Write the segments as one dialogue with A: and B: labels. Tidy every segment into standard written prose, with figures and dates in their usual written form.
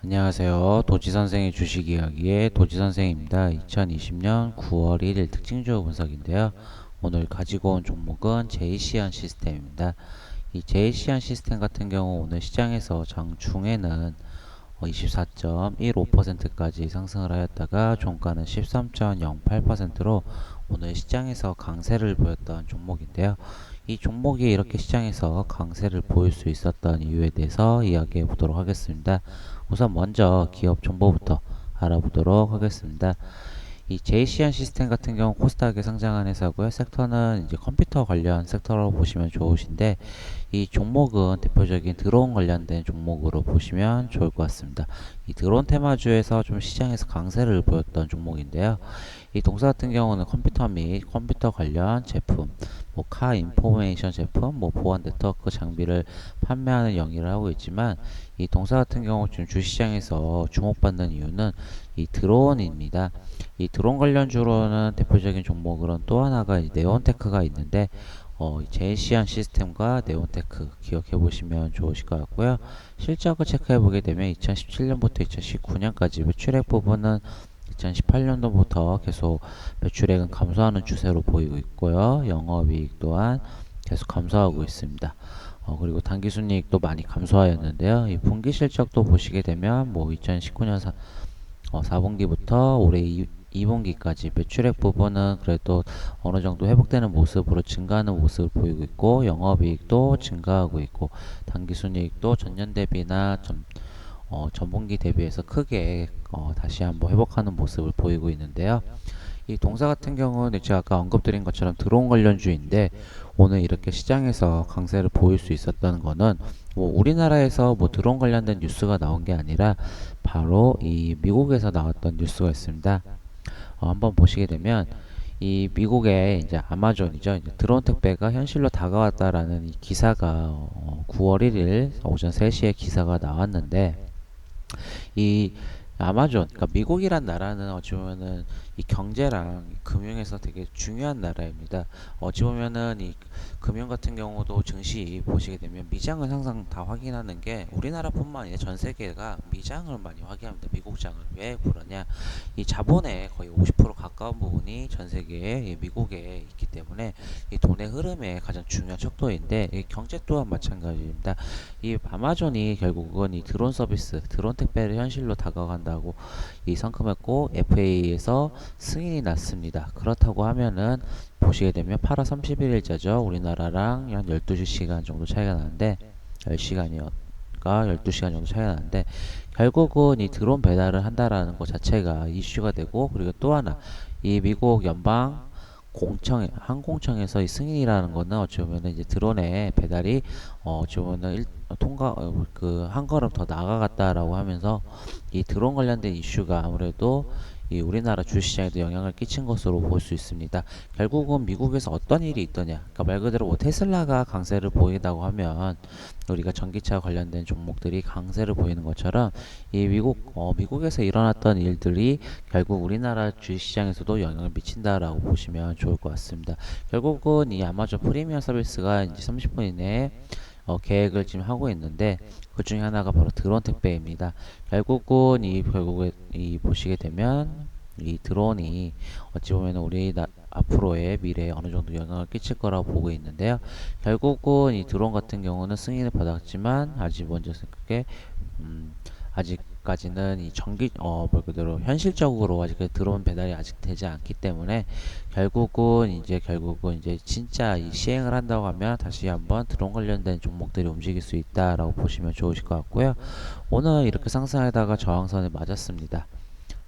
A: 안녕하세요. 도지선생의 주식이야기의 도지선생입니다. 2020년 9월 1일 특징주 분석인데요. 오늘 가지고 온 종목은 제이시안 시스템입니다. 이 제이시안 시스템 같은 경우 오늘 시장에서 장중에는 24.15%까지 상승을 하였다가 종가는 13.08%로 오늘 시장에서 강세를 보였던 종목인데요. 이 종목이 이렇게 시장에서 강세를 보일 수 있었던 이유에 대해서 이야기해 보도록 하겠습니다. 우선 먼저 기업 정보부터 알아보도록 하겠습니다. 이 JCN 시스템 같은 경우 코스닥에 상장한 회사고요. 섹터는 이제 컴퓨터 관련 섹터로 보시면 좋으신데, 이 종목은 대표적인 드론 관련된 종목으로 보시면 좋을 것 같습니다. 이 드론 테마주에서 좀 시장에서 강세를 보였던 종목인데요. 이 동사 같은 경우는 컴퓨터 및 컴퓨터 관련 제품, 카 인포메이션 제품, 보안 네트워크 장비를 판매하는 영위를 하고 있지만, 이 동사 같은 경우 지금 주시장에서 주목받는 이유는 이 드론입니다. 이 드론 관련주로는 대표적인 종목으로는 또 하나가 네온테크가 있는데, 제시안 시스템과 네온테크 기억해 보시면 좋으실 것 같고요. 실적을 체크해 보게 되면 2017년부터 2019년까지 매출액 부분은 2018년도부터 계속 매출액은 감소하는 추세로 보이고 있고요. 영업이익 또한 계속 감소하고 있습니다. 그리고 당기순이익도 많이 감소하였는데요. 이 분기 실적도 보시게 되면 2019년 4분기부터 올해 2분기까지 매출액 부분은 그래도 어느 정도 회복되는 모습으로 증가하는 모습을 보이고 있고, 영업이익도 증가하고 있고, 당기순이익도 전년 대비나 전분기 대비해서 크게 다시 한번 회복하는 모습을 보이고 있는데요. 이 동사 같은 경우는 제가 아까 언급드린 것처럼 드론 관련주인데, 오늘 이렇게 시장에서 강세를 보일 수 있었던 거는 우리나라에서 드론 관련된 뉴스가 나온 게 아니라 바로 이 미국에서 나왔던 뉴스가 있습니다. 한번 보시게 되면 이 미국의 이제 아마존이죠. 이제 드론 택배가 현실로 다가왔다라는 이 기사가 9월 1일 오전 3시에 기사가 나왔는데, 이 아마존, 그러니까 미국이란 나라는 어찌 보면은 이 경제랑 금융에서 되게 중요한 나라입니다. 어찌 보면은 이 금융 같은 경우도 증시 보시게 되면 미장을 항상 다 확인하는 게 우리나라뿐만 아니라 전 세계가 미장을 많이 확인합니다. 미국장을. 왜 그러냐? 이 자본의 거의 50% 가까운 부분이 전 세계에 미국에 있기 때문에 이 돈의 흐름의 가장 중요한 척도인데, 이 경제 또한 마찬가지입니다. 이 아마존이 결국은 이 드론 서비스, 드론 택배를 현실로 다가간다고 이 성큼했고 FA에서 승인이 났습니다. 그렇다고 하면은 보시게 되면 8월 31일자죠. 우리나라랑 한 12시간 정도 차이가 나는데, 10시간이었가 12시간 정도 차이가 나는데, 결국은 이 드론 배달을 한다라는 것 자체가 이슈가 되고, 그리고 또 하나 이 미국 연방 항공청에서 이 승인이라는 거는 어찌 보면 이제 드론의 배달이 어찌 보면 한 걸음 더 나아갔다라고 하면서 이 드론 관련된 이슈가 아무래도 이 우리나라 주시장에도 영향을 끼친 것으로 볼 수 있습니다. 결국은 미국에서 어떤 일이 있더냐, 그러니까 말 그대로 테슬라가 강세를 보인다고 하면 우리가 전기차 관련된 종목들이 강세를 보이는 것처럼 이 미국에서 일어났던 일들이 결국 우리나라 주식시장에서도 영향을 미친다라고 보시면 좋을 것 같습니다. 결국은 이 아마존 프리미엄 서비스가 이제 30분 이내에 계획을 지금 하고 있는데, 그 중에 하나가 바로 드론 택배입니다. 결국은 결국에 보시게 되면 이 드론이 어찌 보면 앞으로의 미래에 어느 정도 영향을 끼칠 거라고 보고 있는데요. 결국은 이 드론 같은 경우는 승인을 받았지만 아직 먼저 생각해 아직까지는 이 말 그대로 현실적으로 아직 드론 배달이 아직 되지 않기 때문에 결국은 이제 진짜 이 시행을 한다고 하면 다시 한번 드론 관련된 종목들이 움직일 수 있다라고 보시면 좋으실 것 같고요. 오늘 이렇게 상승하다가 저항선에 맞았습니다.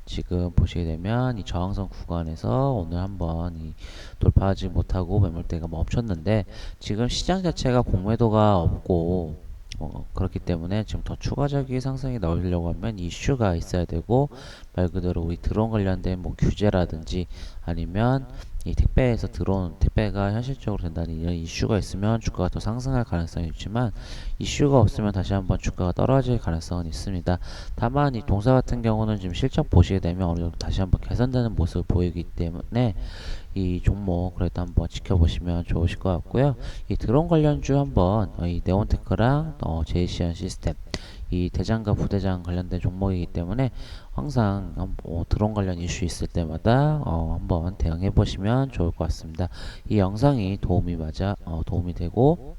A: 지금 보시게 되면 이 저항선 구간에서 오늘 한번 돌파하지 못하고 매물대가 멈췄는데, 지금 시장 자체가 공매도가 없고 그렇기 때문에 지금 더 추가적인 상승이 나오려고 하면 이슈가 있어야 되고, 말 그대로 우리 드론 관련된 규제라든지 아니면 이 택배에서 드론 택배가 현실적으로 된다는 이런 이슈가 있으면 주가가 더 상승할 가능성이 있지만, 이슈가 없으면 다시 한번 주가가 떨어질 가능성은 있습니다. 다만 이 동사 같은 경우는 지금 실적 보시게 되면 어느 정도 다시 한번 개선되는 모습을 보이기 때문에 이 종목 그래도 한번 지켜보시면 좋으실 것 같고요. 이 드론 관련주 한번 이 네온테크랑 제이시안 시스템 이 대장과 부대장 관련된 종목이기 때문에 항상 드론 관련 이슈 있을 때마다 한번 대응해 보시면 좋을 것 같습니다. 이 영상이 도움이 되고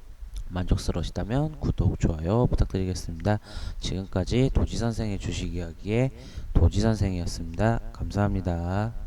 A: 만족스러우시다면 구독, 좋아요 부탁드리겠습니다. 지금까지 도지선생의 주식 이야기의 도지선생이었습니다. 감사합니다.